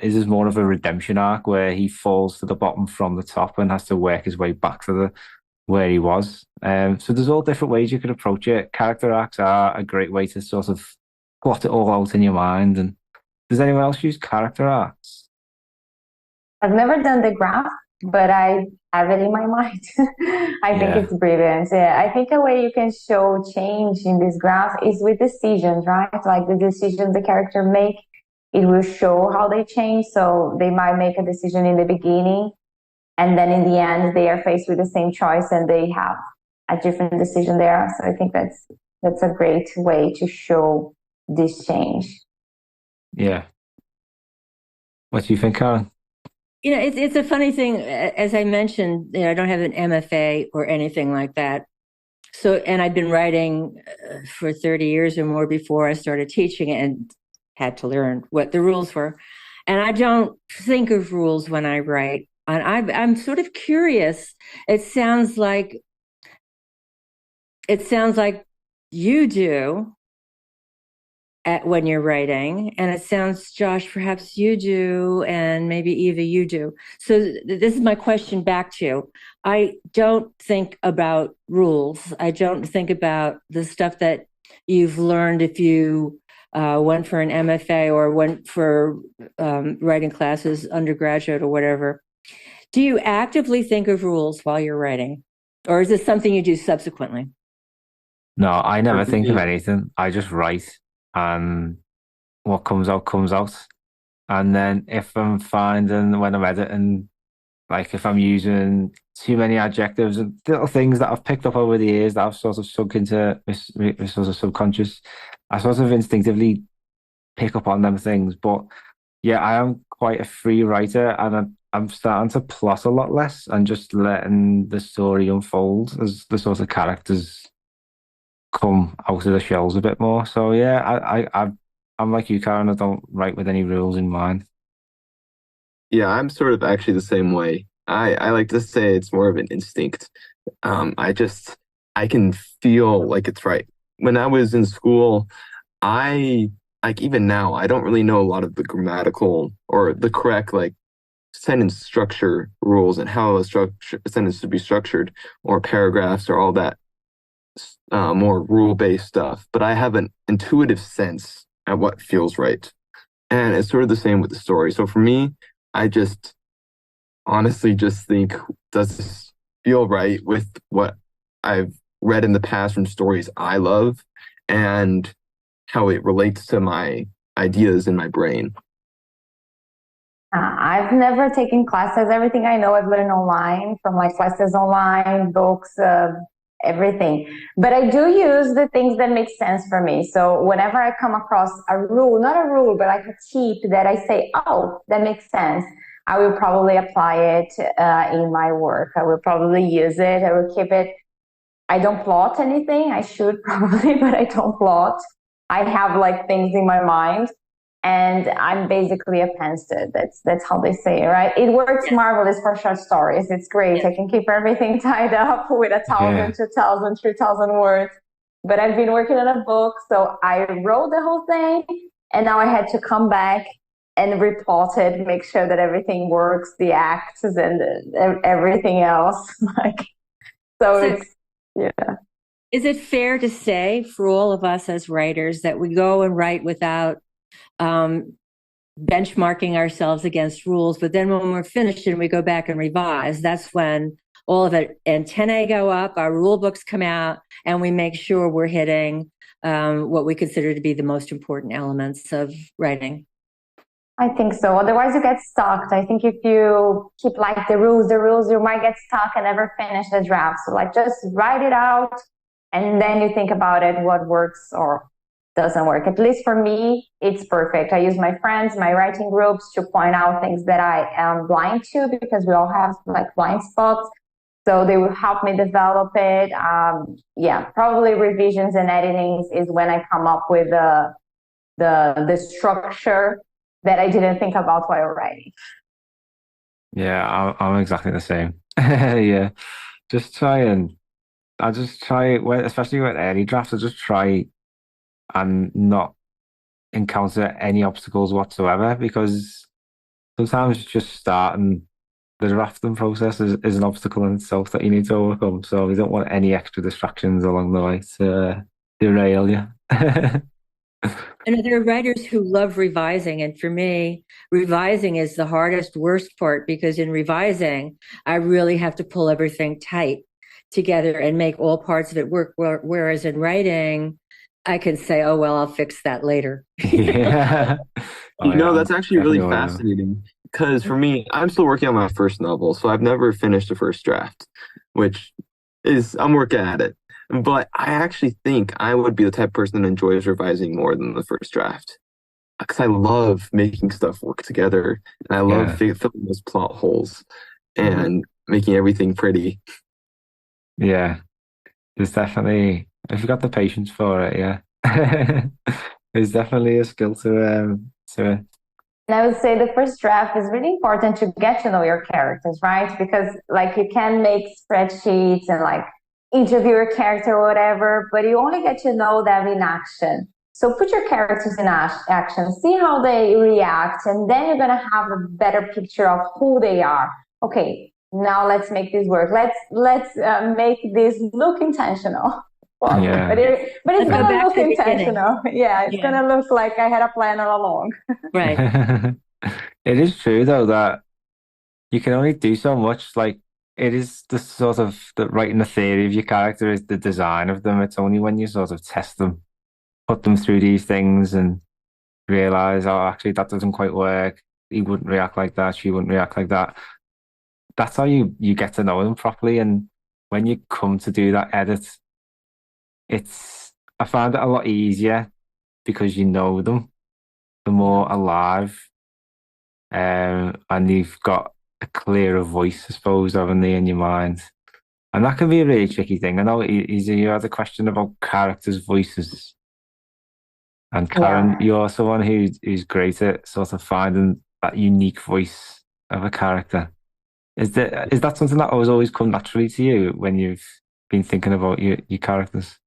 is more of a redemption arc where he falls to the bottom from the top and has to work his way back to the where he was. So there's all different ways you could approach it. Character arcs are a great way to sort of plot it all out in your mind. And does anyone else use character arcs? I've never done the graph, but I have it in my mind. I think it's brilliant. Yeah, I think a way you can show change in this graph is with decisions, right? Like the decisions the character make, it will show how they change. So they might make a decision in the beginning, and then in the end, they are faced with the same choice and they have a different decision there. So I think that's a great way to show this change. Yeah. What do you think, Karen? It's a funny thing. As I mentioned, I don't have an MFA or anything like that. So, and I've been writing for 30 years or more before I started teaching and had to learn what the rules were. And I don't think of rules when I write. And I'm sort of curious. It sounds like you do when you're writing, and it sounds, Josh, perhaps you do, and maybe Eva, you do. So this is my question back to you. I don't think about rules. I don't think about the stuff that you've learned if you went for an MFA or went for writing classes, undergraduate or whatever. Do you actively think of rules while you're writing? Or is this something you do subsequently? No, I never think of anything. I just write. And what comes out, comes out. And then if I'm finding when I'm editing, like if I'm using too many adjectives and little things that I've picked up over the years that I've sort of sunk into my sort of subconscious, I sort of instinctively pick up on them things. But yeah, I am quite a free writer, and I'm starting to plot a lot less and just letting the story unfold as the sort of characters come out of the shells a bit more. So yeah, I'm like you, Karen. I don't write with any rules in mind. Yeah, I'm sort of actually the same way. I like to say it's more of an instinct. I can feel like it's right. When I was in school, I like even now, I don't really know a lot of the grammatical or the correct like sentence structure rules and how a sentence should be structured, or paragraphs or all that more rule-based stuff. But I have an intuitive sense at what feels right. And it's sort of the same with the story. So for me, I just honestly just think, does this feel right with what I've read in the past from stories I love and how it relates to my ideas in my brain? I've never taken classes. Everything I know I've learned online, from like classes online, books, everything. But I do use the things that make sense for me. So whenever I come across a rule, not a rule, but like a tip that I say, oh, that makes sense, I will probably apply it in my work. I will probably use it. I will keep it. I don't plot anything. I should probably, but I don't plot. I have like things in my mind. And I'm basically a pantser. That's how they say it, right? It works marvelous for short stories. It's great. I can keep everything tied up with 1,000, 2,000, 3,000 words. But I've been working on a book, so I wrote the whole thing, and now I had to come back and replot it, make sure that everything works, the acts and everything else. So it's Is it fair to say for all of us as writers that we go and write without benchmarking ourselves against rules, but then when we're finished and we go back and revise, that's when all of it, antennae go up, our rule books come out, and we make sure we're hitting what we consider to be the most important elements of writing. I think so. Otherwise, you get stuck. I think if you keep like the rules, you might get stuck and never finish the draft. So like just write it out and then you think about it, what works or doesn't work. At least for me, it's perfect. I use my friends, my writing groups to point out things that I am blind to because we all have like blind spots. So they will help me develop it. Probably revisions and editings is when I come up with the structure that I didn't think about while writing. Yeah, I'm exactly the same. Yeah, I just try, especially with early drafts, I just try and not encounter any obstacles whatsoever because sometimes just starting the drafting process is an obstacle in itself that you need to overcome. So we don't want any extra distractions along the way to derail you. And there are writers who love revising. And for me, revising is the hardest, worst part because in revising, I really have to pull everything tight together and make all parts of it work. Whereas in writing, I can say, oh, well, I'll fix that later. Yeah. That's actually really fascinating because for me, I'm still working on my first novel. So I've never finished a first draft, which I'm working at it. But I actually think I would be the type of person that enjoys revising more than the first draft because I love making stuff work together and I love filling those plot holes and making everything pretty. Yeah, there's definitely, if you've got the patience for it, yeah. There's definitely a skill to it. And I would say the first draft is really important to get to know your characters, right? Because like you can make spreadsheets and like interview your character or whatever, but you only get to know them in action. So put your characters in action, see how they react, and then you're gonna have a better picture of who they are. Okay, now let's make this work. Let's make this look intentional. Well, Yeah. but it's gonna look intentional. Yeah, it's gonna look like I had a plan all along. Right. It is true though that you can only do so much. Like it is the sort of the writing the theory of your character is the design of them. It's only when you sort of test them, put them through these things and realize, oh, actually that doesn't quite work. He wouldn't react like that. She wouldn't react like that. That's how you get to know them properly. And when you come to do that edit, I find it a lot easier because you know them, the more alive, and you've got a clearer voice, I suppose, haven't they, in your mind? And that can be a really tricky thing. I know you had a question about characters' voices. And Karen, you're someone who's great at sort of finding that unique voice of a character. Is that something that always come naturally to you when you've been thinking about your characters?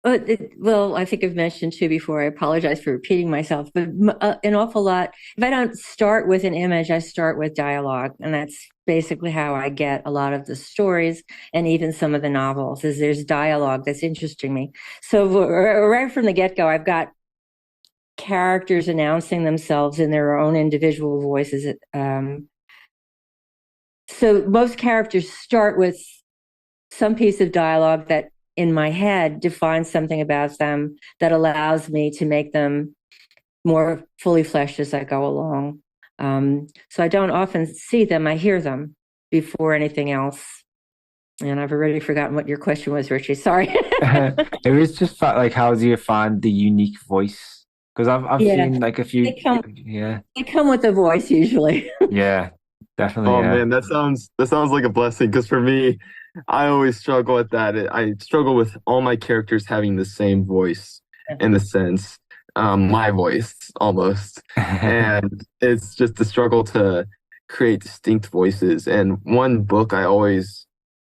Well, I think I've mentioned too before, I apologize for repeating myself, but an awful lot, if I don't start with an image, I start with dialogue. And that's basically how I get a lot of the stories and even some of the novels, is there's dialogue that's interesting me. So right from the get-go, I've got characters announcing themselves in their own individual voices. So most characters start with some piece of dialogue that in my head defines something about them that allows me to make them more fully fleshed as I go along. So I don't often see them, I hear them before anything else. And I've already forgotten what your question was, Richie. Sorry. It was just like, how do you find the unique voice? Because I've seen like a few. They come with a voice usually. Yeah, definitely. Oh man, that sounds like a blessing. Because for me, I always struggle with that. I struggle with all my characters having the same voice in the sense, my voice almost, and it's just a struggle to create distinct voices. And one book I always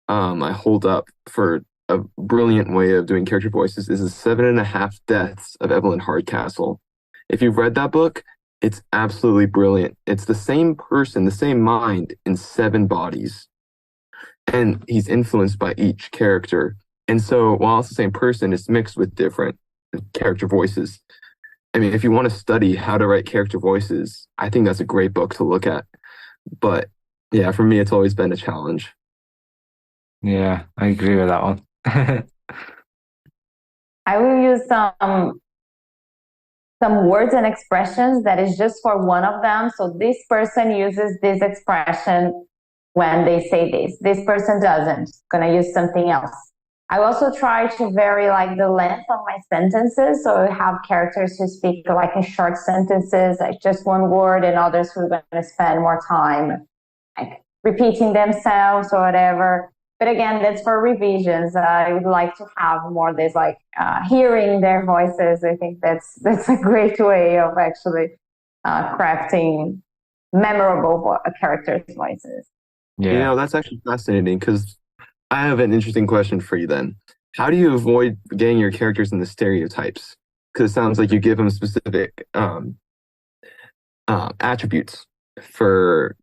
I hold up for a brilliant way of doing character voices is The 7.5 Deaths of Evelyn Hardcastle. If you've read that book, it's absolutely brilliant. It's the same person, the same mind in 7 bodies. And he's influenced by each character. And so while it's the same person, it's mixed with different character voices. I mean, if you want to study how to write character voices, I think that's a great book to look at. But yeah, for me, it's always been a challenge. Yeah, I agree with that one. I will use some words and expressions that is just for one of them. So this person uses this expression when they say this. This person doesn't. Gonna use something else. I also try to vary like the length of my sentences. So I have characters who speak like in short sentences, like just one word, and others who are going to spend more time like repeating themselves or whatever. But again, that's for revisions. I would like to have more this like hearing their voices. I think that's a great way of actually crafting memorable characters' voices. Yeah. That's actually fascinating because I have an interesting question for you then. How do you avoid getting your characters in the stereotypes? Because it sounds like you give them specific attributes for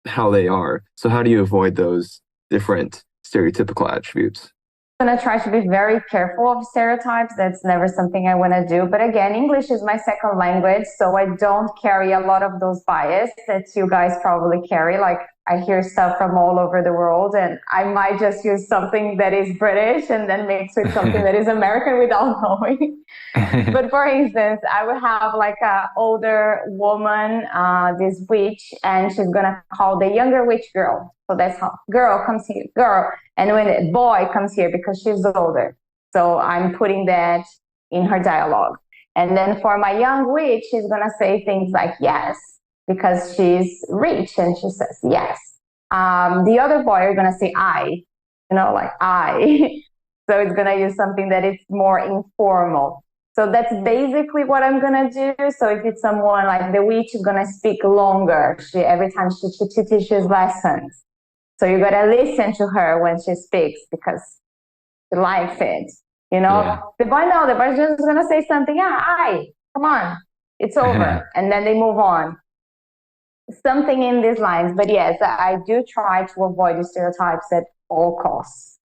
how they are. So how do you avoid those different stereotypical attributes? I'm going to try to be very careful of stereotypes. That's never something I want to do. But again, English is my second language, so I don't carry a lot of those bias that you guys probably carry. Like I hear stuff from all over the world, and I might just use something that is British and then mix with something that is American without knowing. But for instance, I would have like a older woman, this witch, and she's gonna call the younger witch girl. So that's how girl comes here, girl, and when the boy comes here because she's older. So I'm putting that in her dialogue. And then for my young witch, she's gonna say things like yes because she's rich and she says yes. The other boy are gonna say I, like I. So it's gonna use something that is more informal. So that's basically what I'm gonna do. So if it's someone like the witch is gonna speak longer, every time she teaches lessons. So you gotta listen to her when she speaks because she likes it. Yeah. The boy no, the boy's just gonna say something. Yeah, come on, it's over, and then they move on. Something in these lines. But yes, I do try to avoid the stereotypes at all costs.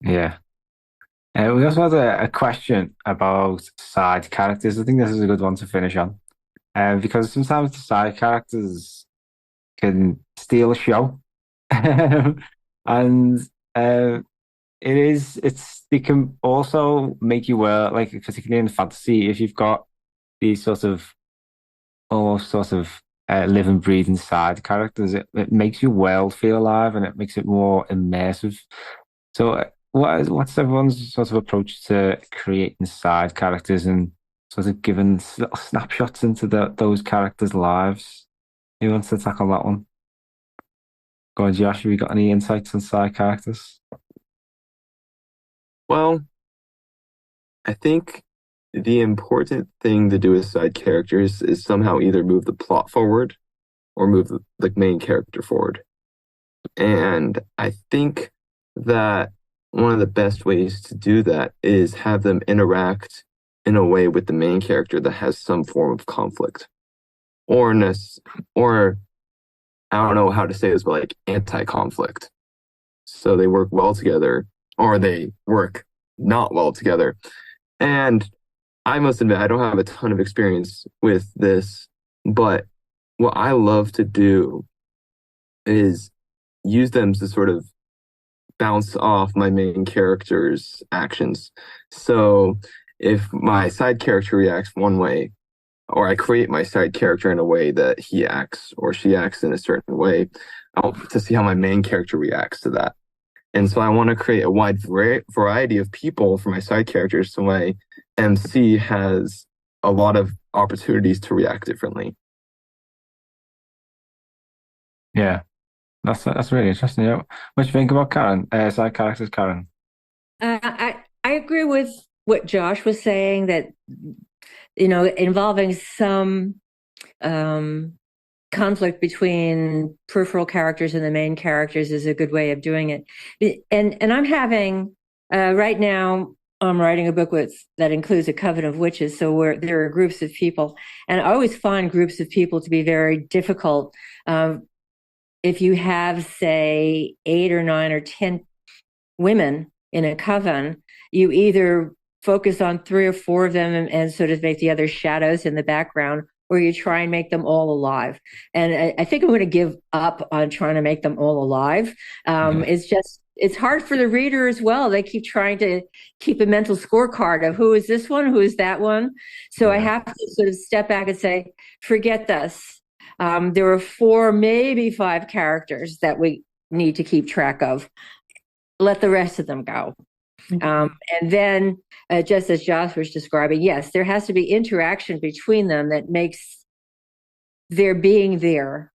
Yeah. We also had a question about side characters. I think this is a good one to finish on. Because sometimes the side characters can steal a show. And uh, they can also make you like particularly in fantasy, if you've got these sort of almost sort of live and breathe inside characters, it makes your world feel alive and it makes it more immersive. So, what's everyone's sort of approach to creating side characters and sort of giving little snapshots into those characters' lives? Who wants to tackle that one? Go on, Josh. Have you got any insights on side characters? Well, I think the important thing to do with side characters is somehow either move the plot forward or move the main character forward. And I think that one of the best ways to do that is have them interact in a way with the main character that has some form of conflict or or I don't know how to say this, but like anti-conflict. So they work well together or they work not well together. And I must admit, I don't have a ton of experience with this, but what I love to do is use them to sort of bounce off my main character's actions. So if my side character reacts one way, or I create my side character in a way that he acts or she acts in a certain way, I want to see how my main character reacts to that. And so I want to create a wide variety of people for my side characters so my MC has a lot of opportunities to react differently. Yeah, that's really interesting. Yeah. What do you think about Karen? Side characters, Karen? I agree with what Josh was saying that involving some conflict between peripheral characters and the main characters is a good way of doing it. And I'm having right now I'm writing a book that includes a coven of witches. So there are groups of people, and I always find groups of people to be very difficult. If you have, say, 8 or 9 or 10 women in a coven, you either focus on 3 or 4 of them and sort of make the other shadows in the background, or you try and make them all alive. And I think I'm going to give up on trying to make them all alive. It's hard for the reader as well. They keep trying to keep a mental scorecard of who is this one, who is that one. So I have to sort of step back and say, forget this. There are 4, maybe 5 characters that we need to keep track of. Let the rest of them go. And then, just as Josh was describing, yes, there has to be interaction between them that makes their being there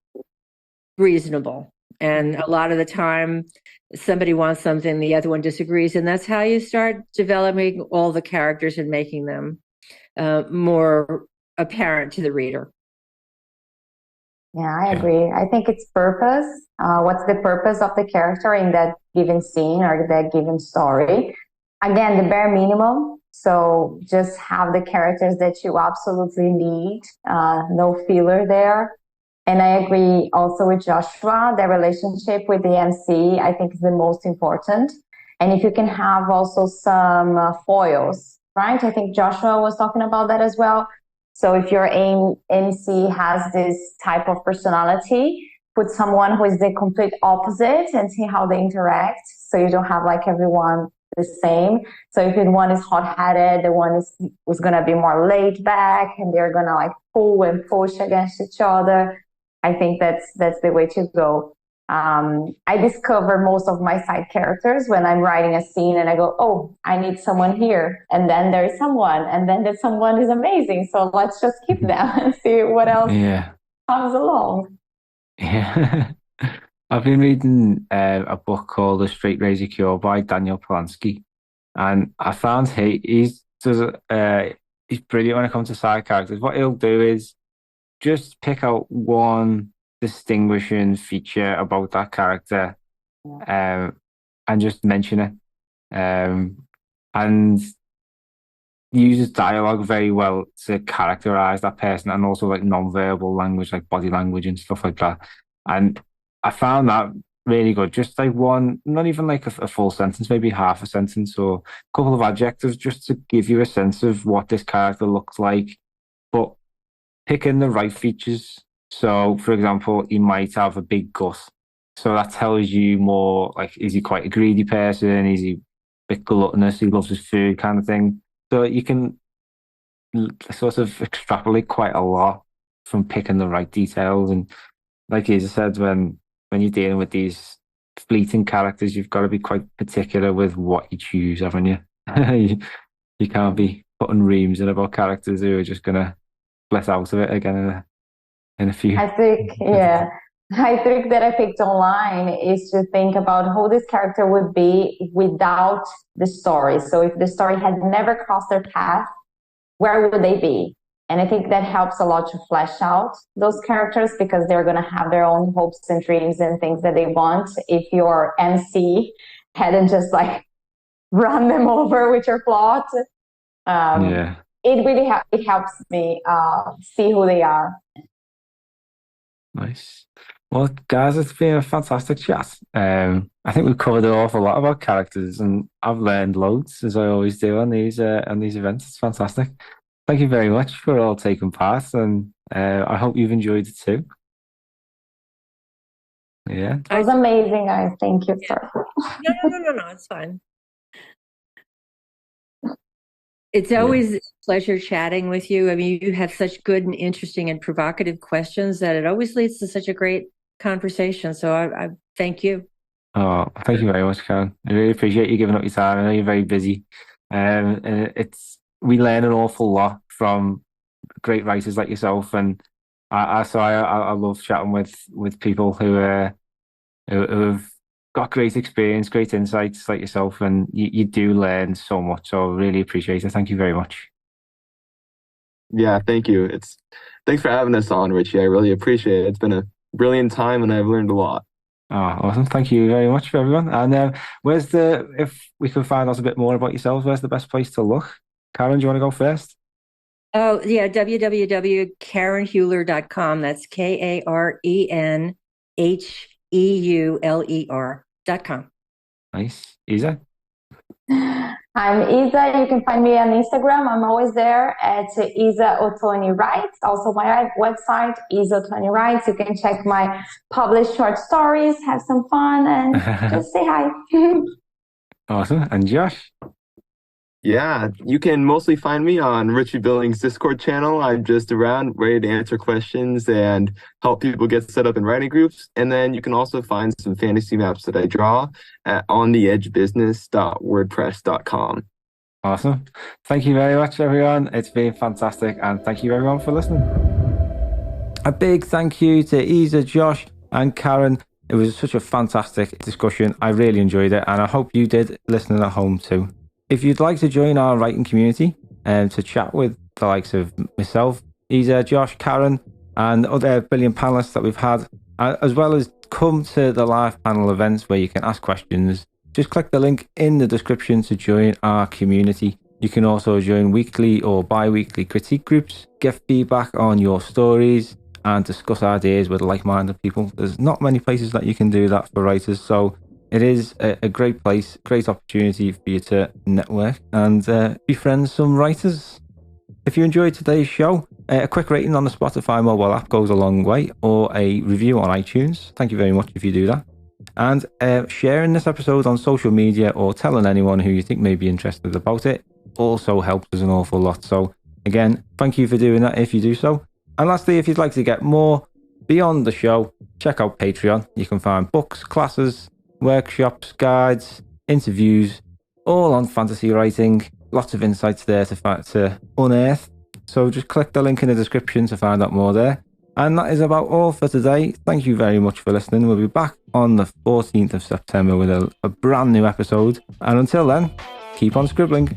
reasonable. And a lot of the time, somebody wants something, the other one disagrees. And that's how you start developing all the characters and making them more apparent to the reader. Yeah, I agree. I think it's purpose. What's the purpose of the character in that given scene or that given story? Again, the bare minimum. So just have the characters that you absolutely need. No filler there. And I agree also with Joshua, the relationship with the MC, I think is the most important. And if you can have also some foils, right? I think Joshua was talking about that as well. So if your MC has this type of personality, put someone who is the complete opposite and see how they interact. So you don't have like everyone the same. So if one is hot-headed, the one is going to be more laid back and they're going to like pull and push against each other. I think that's the way to go. I discover most of my side characters when I'm writing a scene and I go, oh, I need someone here. And then there is someone. And then that someone is amazing. So let's just keep them and see what else comes along. Yeah. I've been reading a book called The Straight Razor Cure by Daniel Polanski. And I found he's brilliant when it comes to side characters. What he'll do is just pick out one distinguishing feature about that character and just mention it. And uses dialogue very well to characterize that person, and also like non-verbal language, like body language and stuff like that. And I found that really good. Just like one, not even like a full sentence, maybe half a sentence or a couple of adjectives, just to give you a sense of what this character looks like, but picking the right features. So, for example, he might have a big gut. So that tells you more like, is he quite a greedy person? Is he a bit gluttonous? He loves his food kind of thing. So you can sort of extrapolate quite a lot from picking the right details. And like you said, when you're dealing with these fleeting characters, you've got to be quite particular with what you choose, haven't you? You can't be putting reams in about characters who are just going to bless out of it again in a few. I think, I think that I picked online is to think about who this character would be without the story. So if the story had never crossed their path, where would they be? And I think that helps a lot to flesh out those characters, because they're going to have their own hopes and dreams and things that they want. If your MC hadn't just like run them over with your plot, it really it helps me see who they are. Nice. Well, guys, it's been a fantastic chat. I think we've covered an awful lot about characters, and I've learned loads, as I always do on these events. It's fantastic. Thank you very much for all taking part, and I hope you've enjoyed it too. Yeah, it was amazing, guys. Thank you, sir. No, it's fine. It's always a pleasure chatting with you. I mean, you have such good and interesting and provocative questions that it always leads to such a great conversation. So I thank you. Oh, thank you very much, Karen. I really appreciate you giving up your time. I know you're very busy. And we learn an awful lot from great writers like yourself, and I love chatting with people who have got great experience, great insights like yourself, and you do learn so much. So I really appreciate it. Thank you very much. Yeah, thank you. Thanks for having us on, Richie. I really appreciate it. It's been a brilliant time, and I've learned a lot. Oh, awesome. Thank you very much for everyone. And if we can find out a bit more about yourselves, where's the best place to look? Karen, do you want to go first? Oh, yeah, www.karenheuler.com. That's KarenHeuler.com. Nice. Easy. I'm Isa. You can find me on Instagram. I'm always there at Isa Ottoni Writes. Also, my website is Ottoni Writes. You can check my published short stories, have some fun, and just say hi. Awesome. And Josh? Yeah, you can mostly find me on Richie Billing's Discord channel. I'm just around ready to answer questions and help people get set up in writing groups. And then you can also find some fantasy maps that I draw at ontheedgebusiness.wordpress.com. Awesome. Thank you very much, everyone. It's been fantastic. And thank you, everyone, for listening. A big thank you to Isa, Josh, and Karen. It was such a fantastic discussion. I really enjoyed it. And I hope you did, listening at home too. If you'd like to join our writing community and to chat with the likes of myself, Isa, Josh, Karen, and other brilliant panelists that we've had, as well as come to the live panel events where you can ask questions, just click the link in the description to join our community. You can also join weekly or bi-weekly critique groups, get feedback on your stories, and discuss ideas with like-minded people. There's not many places that you can do that for writers, so it is a great place, great opportunity for you to network and befriend some writers. If you enjoyed today's show, a quick rating on the Spotify mobile app goes a long way, or a review on iTunes. Thank you very much if you do that. And sharing this episode on social media or telling anyone who you think may be interested about it also helps us an awful lot. So again, thank you for doing that if you do so. And lastly, if you'd like to get more beyond the show, check out Patreon. You can find books, classes, workshops, guides, interviews, all on fantasy writing. Lots of insights there to unearth. So just click the link in the description to find out more there. And that is about all for today. Thank you very much for listening. We'll be back on the 14th of September with a brand new episode. And until then, keep on scribbling.